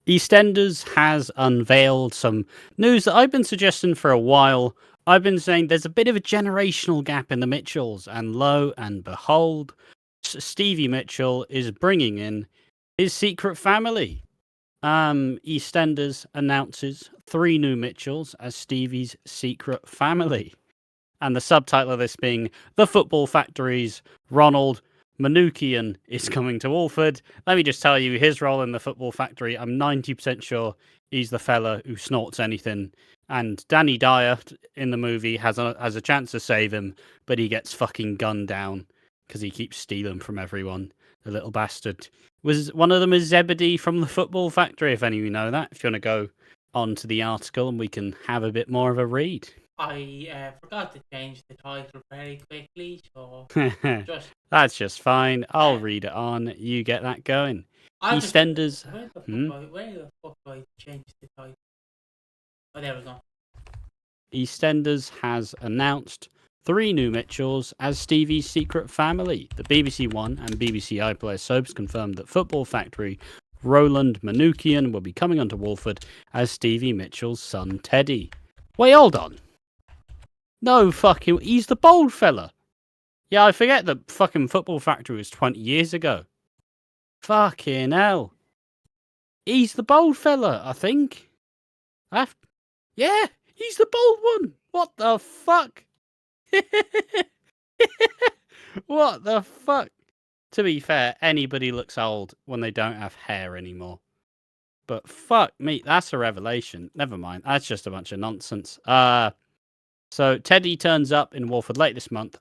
EastEnders has unveiled some news that I've been suggesting for a while. I've been saying there's a bit of a generational gap in the Mitchells, and lo and behold, Stevie Mitchell is bringing in his secret family. EastEnders announces 3 new Mitchells as Stevie's secret family. And the subtitle of this being The Football Factory's Ronald Manookian is coming to Walford. Let me just tell you his role in the Football Factory. I'm 90% sure he's the fella who snorts anything. And Danny Dyer in the movie has a chance to save him, but he gets fucking gunned down because he keeps stealing from everyone. The little bastard. Was one of them is Zebedee from the Football Factory, if any of you know that. If you want to go on to the article and we can have a bit more of a read. I forgot to change the title very quickly, so that's just fine. I'll read it on. You get that going. EastEnders. Where the fuck do I change the title? Oh, there we go. EastEnders has announced 3 new Mitchells as Stevie's secret family. The BBC One and BBC iPlayer soaps confirmed that Football Factory Roland Manookian will be coming onto Walford as Stevie Mitchell's son Teddy. Wait, hold on. No, fucking, he's the bold fella. Yeah, I forget that fucking Football Factory was 20 years ago. Fucking hell. He's the bold fella, I think. Yeah, he's the bold one. What the fuck? What the fuck? To be fair, anybody looks old when they don't have hair anymore. But fuck me, that's a revelation. Never mind, that's just a bunch of nonsense. So Teddy turns up in Walford later this month,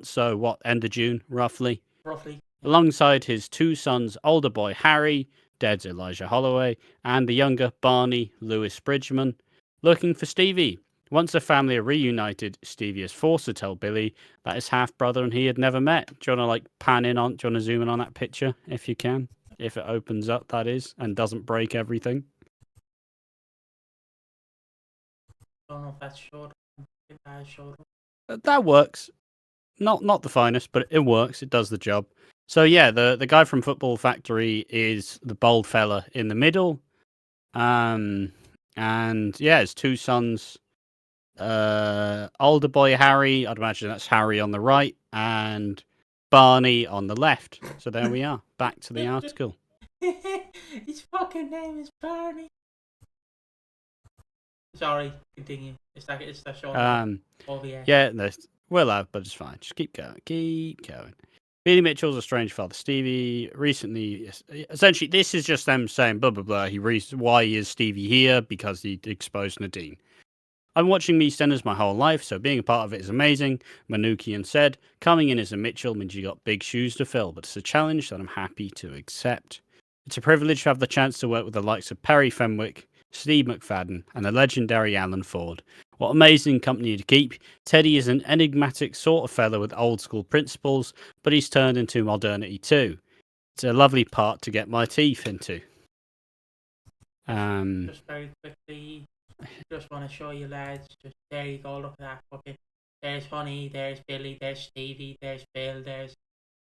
so what, end of June, roughly? Roughly. Alongside his 2 sons, older boy Harry, dead's Elijah Holloway, and the younger Barney, Lewis Bridgeman, looking for Stevie. Once the family are reunited, Stevie is forced to tell Billy that his half-brother and he had never met. Do you want to zoom in on that picture, if you can? If it opens up, that is, and doesn't break everything. I don't know if that's short. That works. Not the finest, but it works. It does the job. So yeah, the guy from Football Factory is the bold fella in the middle. And yeah, his 2 sons. Older boy Harry, I'd imagine that's Harry on the right, and Barney on the left. So there we are. Back to the article. His fucking name is Barney. Sorry, continue. It's that short. Yeah, no, we'll have, but it's fine. Just keep going. Billy Mitchell's a strange father. Stevie recently, essentially, this is just them saying blah blah blah. Why is Stevie here? Because he exposed Nadine. I'm watching EastEnders my whole life, so being a part of it is amazing. Manookian said, coming in as a Mitchell means you got big shoes to fill, but it's a challenge that I'm happy to accept. It's a privilege to have the chance to work with the likes of Perry Fenwick, Steve McFadden, and the legendary Alan Ford. What amazing company to keep. Teddy is an enigmatic sort of fellow with old school principles, but he's turned into modernity too. It's a lovely part to get my teeth into. Just very quickly, just want to show you lads, just there you go, look at that fucking, there's Honey, there's Billy, there's Stevie, there's Bill, there's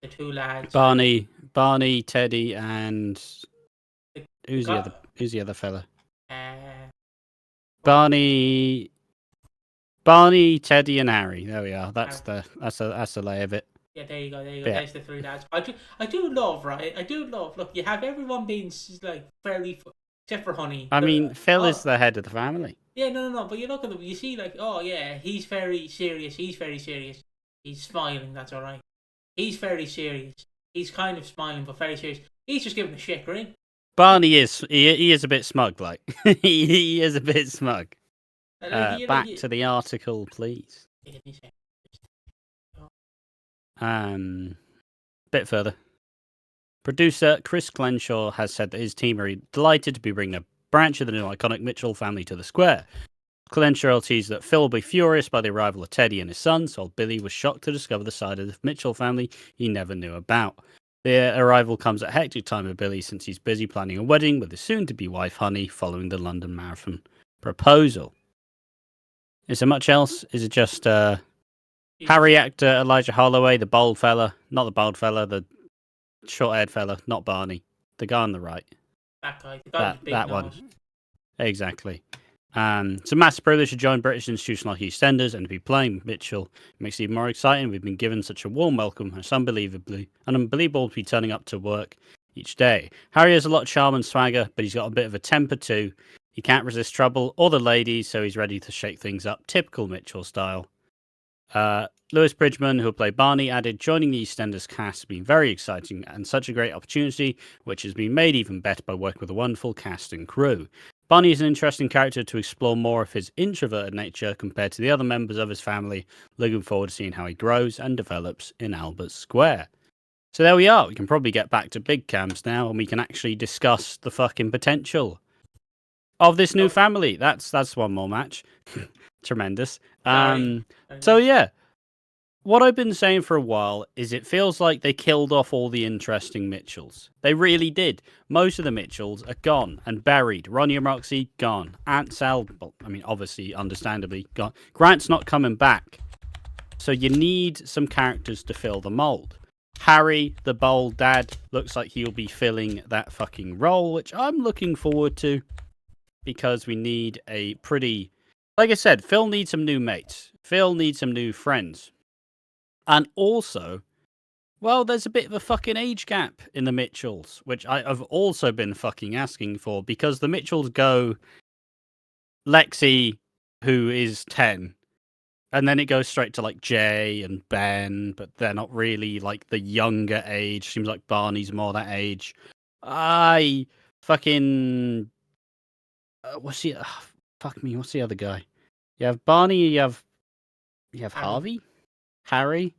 the 2 lads. Barney, Teddy, and who's the other fella? Barney, Teddy, and Harry. There we are. That's the lay of it. Yeah, there you go. Yeah. There's the 3 lads. I do love, right? Look, you have everyone being like fairly, except for Honey. I mean, Phil is the head of the family. Yeah, no. But you look at them, you see, like, oh yeah, he's very serious. He's smiling. That's all right. He's very serious. He's kind of smiling, but very serious. He's just giving a shit, right? Barney is he is a bit smug, like he is a bit smug. Back to the article, please. Bit further. Producer Chris Glenshaw has said that his team are delighted to be bringing a branch of the new iconic Mitchell family to the square. Glenshaw teased that Phil will be furious by the arrival of Teddy and his sons, while Billy was shocked to discover the side of the Mitchell family he never knew about. The arrival comes at a hectic time of Billy since he's busy planning a wedding with his soon-to-be wife Honey following the London Marathon proposal. Is there much else? Is it just Harry actor Elijah Holloway, the bold fella? Not the bold fella, the short-haired fella, not Barney. The guy on the right. That guy. The guy with the big that nose. one. Exactly. It's a massive privilege to join British institution like EastEnders and to be playing Mitchell. It makes it even more exciting. We've been given such a warm welcome. It's unbelievable to be turning up to work each day. Harry has a lot of charm and swagger, but he's got a bit of a temper too. He can't resist trouble or the ladies, so he's ready to shake things up, typical Mitchell style. Lewis Bridgeman, who'll play Barney, added, joining the EastEnders cast has been very exciting and such a great opportunity, which has been made even better by working with a wonderful cast and crew. Barney is an interesting character to explore more of his introverted nature compared to the other members of his family. Looking forward to seeing how he grows and develops in Albert Square. So there we are. We can probably get back to big cams now, and we can actually discuss the fucking potential of this new family. That's one more match. Tremendous. So yeah, what I've been saying for a while is it feels like they killed off all the interesting Mitchells. They really did. Most of the Mitchells are gone and buried. Ronnie and Roxy, gone. Aunt Sal, well, I mean, obviously, understandably, gone. Grant's not coming back. So you need some characters to fill the mold. Harry, the bold dad, looks like he'll be filling that fucking role, which I'm looking forward to because we need a pretty... Like I said, Phil needs some new mates. Phil needs some new friends. And also, well, there's a bit of a fucking age gap in the Mitchells, which I've also been fucking asking for, because the Mitchells go Lexi, who is 10, and then it goes straight to like Jay and Ben, but they're not really like the younger age. Seems like Barney's more that age. I fucking what's the fuck me? What's the other guy? You have Barney. You have Harvey, Harry.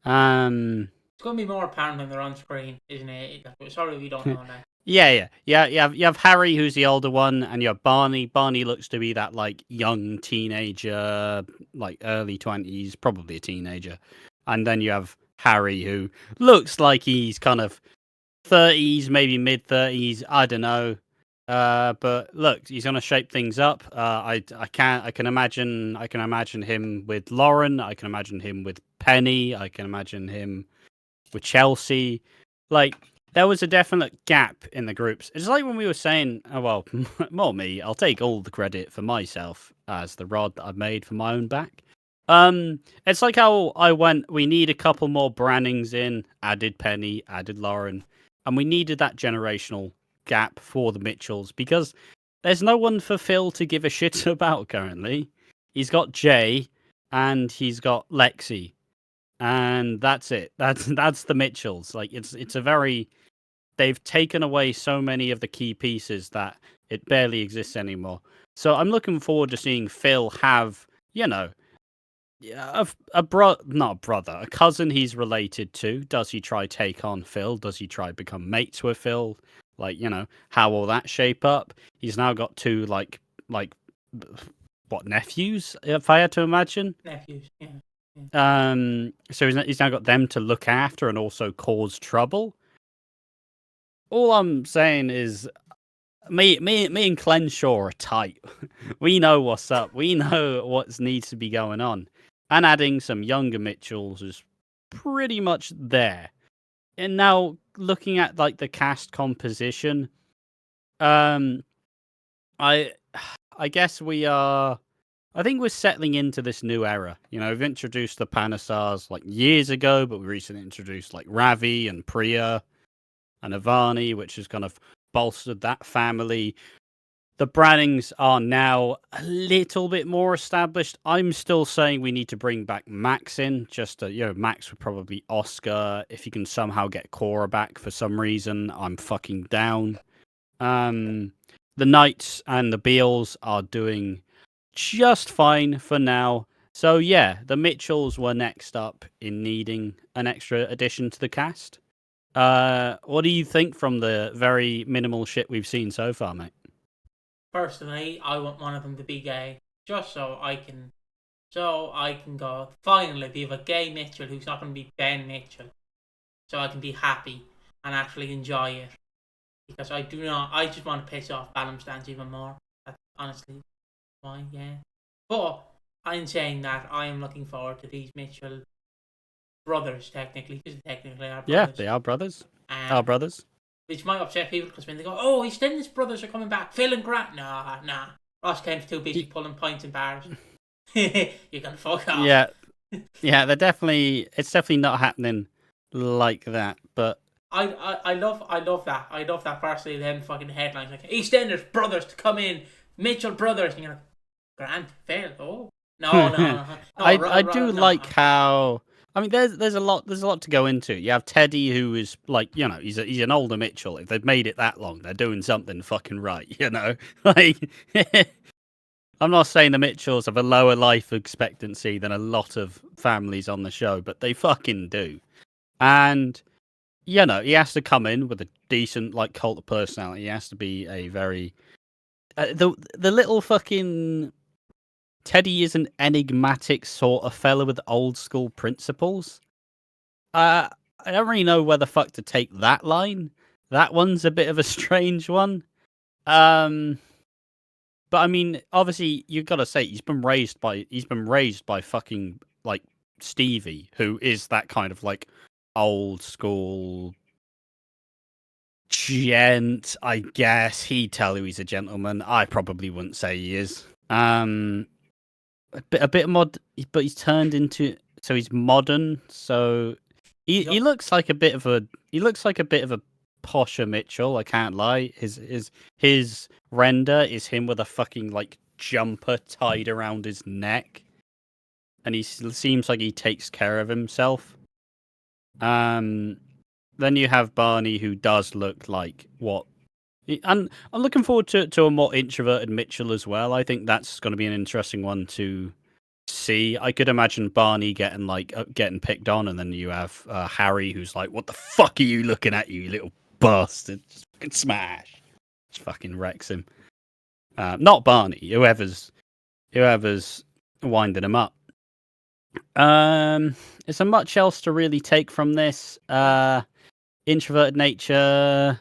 It's going to be more apparent when they're on screen, isn't it? Sorry, we don't know that. Yeah. You have Harry, who's the older one, and you have Barney. Barney looks to be that like young teenager, like early 20s, probably a teenager. And then you have Harry, who looks like he's kind of 30s, maybe mid 30s. I don't know. But look, he's gonna shape things up. I can imagine him with Lauren. I can imagine him with Penny. I can imagine him with Chelsea. Like, there was a definite gap in the groups. It's like when we were saying, oh, well, more me. I'll take all the credit for myself as the rod that I've made for my own back. It's like how I went, we need a couple more Brannings in, added Penny, added Lauren, and we needed that generational gap for the Mitchells because there's no one for Phil to give a shit about currently. He's got Jay and he's got Lexi. And that's it. That's the Mitchells. Like it's a very... They've taken away so many of the key pieces that it barely exists anymore. So I'm looking forward to seeing Phil have, you know, a cousin he's related to. Does he try take on Phil? Does he try become mates with Phil? Like, you know, how will that shape up? He's now got two like what, nephews? If I had to imagine. Nephews, yeah. So he's now got them to look after and also cause trouble. All I'm saying is, me and Clenshaw are tight. We know what's up. We know what needs to be going on. And adding some younger Mitchells is pretty much there. And now looking at like the cast composition, I guess I think we're settling into this new era. You know, we've introduced the Panasars like years ago, but we recently introduced like Ravi and Priya and Avani, which has kind of bolstered that family. The Brannings are now a little bit more established. I'm still saying we need to bring back Max in. Just to, you know, Max would probably Oscar. If you can somehow get Cora back for some reason, I'm fucking down. The Knights and the Beals are doing just fine for now. So yeah, the Mitchells were next up in needing an extra addition to the cast. What do you think from the very minimal shit we've seen so far, mate? Personally, I want one of them to be gay, just so I can go, finally, we have a gay Mitchell who's not going to be Ben Mitchell, so I can be happy and actually enjoy it. Because I just want to piss off Ballamstans even more. That's honestly why, yeah. But I'm saying that I am looking forward to these Mitchell brothers, technically, because technically are brothers. Yeah, they are brothers. Our brothers. which might upset people because when they go, "Oh, EastEnders brothers are coming back," Phil and Grant, nah. Ross Kent's too busy pulling pints in bars. You can fuck off. Yeah, they're definitely. It's definitely not happening like that. But I love that. I love that personally. Then fucking headlines like EastEnders brothers to come in, Mitchell brothers, and you're like, Grant, Phil, oh no. I do like how. I mean, there's a lot to go into. You have Teddy, who is like, he's an older Mitchell. If they've made it that long, they're doing something fucking right, Like, I'm not saying the Mitchells have a lower life expectancy than a lot of families on the show, but they fucking do. And he has to come in with a decent like cult of personality. He has to be a very the little fucking Teddy is an enigmatic sort of fella with old school principles. I don't really know where the fuck to take that line. That one's a bit of a strange one. But I mean, obviously, you've got to say he's been raised by fucking like Stevie, who is that kind of like old school gent. I guess he'd tell you he's a gentleman. I probably wouldn't say he is. A bit mod, but he's turned into he's modern. So he looks like a bit of a posher Mitchell. I can't lie. His render is him with a fucking like jumper tied around his neck, and he seems like he takes care of himself. Then you have Barney, who does look like what. And I'm looking forward to a more introverted Mitchell as well. I think that's going to be an interesting one to see. I could imagine Barney getting picked on, and then you have Harry, who's like, "What the fuck are you looking at, you little bastard?" Just fucking smash. Just fucking wrecks him. Not Barney. Whoever's winding him up. Is there much else to really take from this? Introverted nature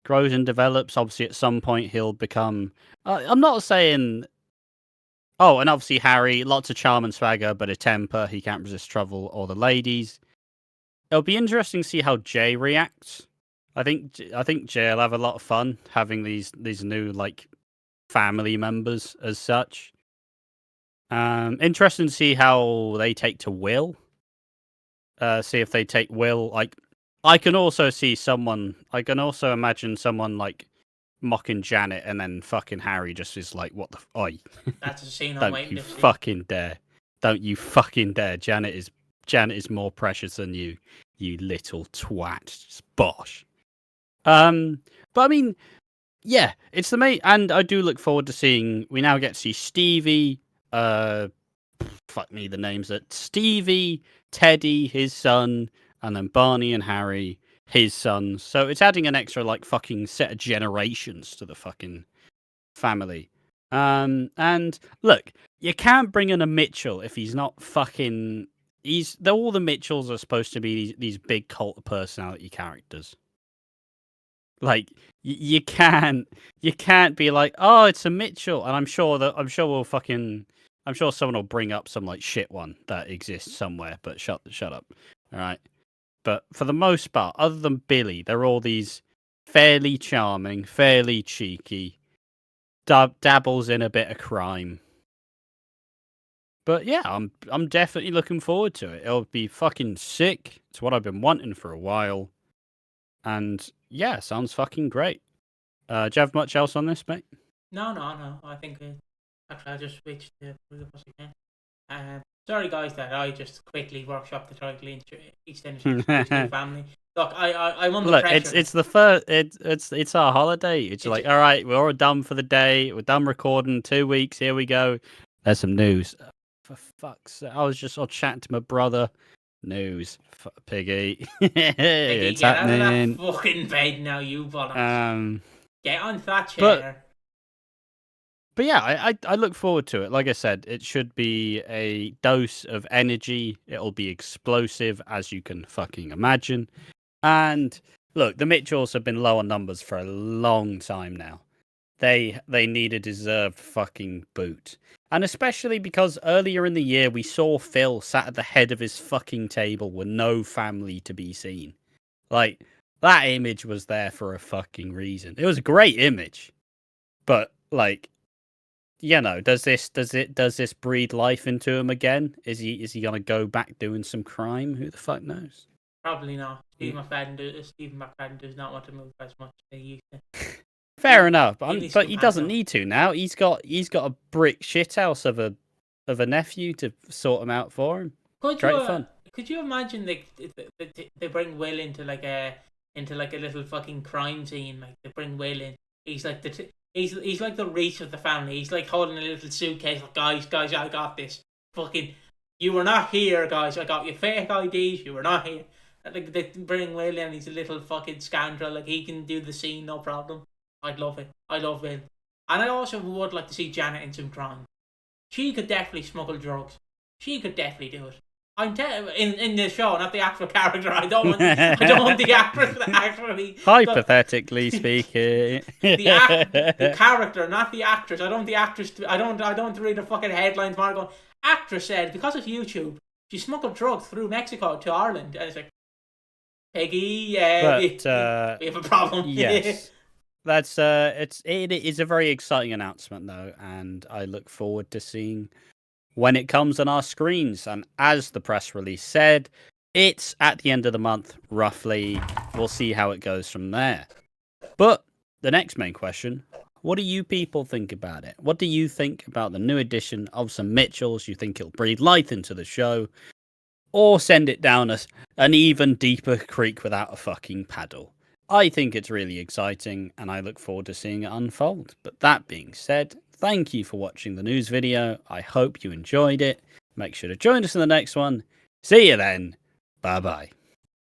grows and develops. Obviously, at some point he'll become. I'm not saying. Oh, and obviously Harry, lots of charm and swagger, but a temper. He can't resist trouble or the ladies. It'll be interesting to see how Jay reacts. I think Jay will have a lot of fun having these new like family members as such. Interesting to see how they take to Will. See if they take Will like. I can also imagine someone like mocking Janet, and then fucking Harry just is like, "What the oi?" That's a scene I'm Don't waiting you to see. fucking dare! Don't you fucking dare! Janet is more precious than you, you little twat. Just bosh. But I mean, yeah, it's the mate, and I do look forward to seeing. We now get to see Stevie. Fuck me, the names that Stevie, Teddy, his son, and then Barney and Harry, his sons. So it's adding an extra like fucking set of generations to the fucking family. And look, you can't bring in a Mitchell if he's not fucking. All the Mitchells are supposed to be these big cult of personality characters. Like you can't be like, oh, it's a Mitchell, and I'm sure someone will bring up some like shit one that exists somewhere. But shut up, all right. But for the most part, other than Billy, they're all these fairly charming, fairly cheeky, dabbles in a bit of crime. But yeah, I'm definitely looking forward to it. It'll be fucking sick. It's what I've been wanting for a while. And yeah, sounds fucking great. Do you have much else on this, mate? No. I think actually I just switched to the bus again. Sorry guys that I just quickly workshopped the title into EastEnders family. Look, I'm under pressure. It's the first. It's our holiday. It's like, all right, we're all done for the day. We're done recording. 2 weeks. Here we go. There's some news. For fuck's sake, I was just chatting to my brother. News, Piggy. Piggy, It's get happening. out of that fucking bed now, you bollocks. Get on that chair. But yeah, I look forward to it. Like I said, it should be a dose of energy. It'll be explosive, as you can fucking imagine. And look, the Mitchells have been low on numbers for a long time now. They need a deserved fucking boot. And especially because earlier in the year, we saw Phil sat at the head of his fucking table with no family to be seen. Like, That image was there for a fucking reason. It was a great image, but like, does this breathe life into him again? Is he gonna go back doing some crime? Who the fuck knows? Probably not. Stephen McFadden does not want to move as much as they used to. Fair enough, but he doesn't handle. need to now. He's got a brick shithouse of a nephew to sort him out for him. Great fun. Could you imagine they bring Will into like a little fucking crime scene? Like they bring Will in. He's like he's like the reach of the family. He's like holding a little suitcase. Like guys, I got this. Fucking, you were not here, guys. I got your fake IDs. You were not here. Like they bring Will in. He's a little fucking scoundrel. Like he can do the scene, no problem. I'd love it. I love Will, and I also would like to see Janet in some crime. She could definitely smuggle drugs. She could definitely do it. I'm in the show, not the actual character. I don't want the actress to actually. Hypothetically speaking, the character, not the actress. I don't want the actress. I don't want to read the fucking headlines. Going, actress said because of YouTube, she smuggled drugs through Mexico to Ireland, and it's like, Piggy, yeah, we have a problem. Yes. It is a very exciting announcement though, and I look forward to seeing when it comes on our screens. And as the press release said, it's at the end of the month, roughly. We'll see how it goes from there. But the next main question, what do you people think about it? What do you think about the new edition of some Mitchells? You think it'll breathe life into the show? Or send it down an even deeper creek without a fucking paddle? I think it's really exciting, and I look forward to seeing it unfold. But that being said, thank you for watching the news video. I hope you enjoyed it. Make sure to join us in the next one. See you then. Bye-bye.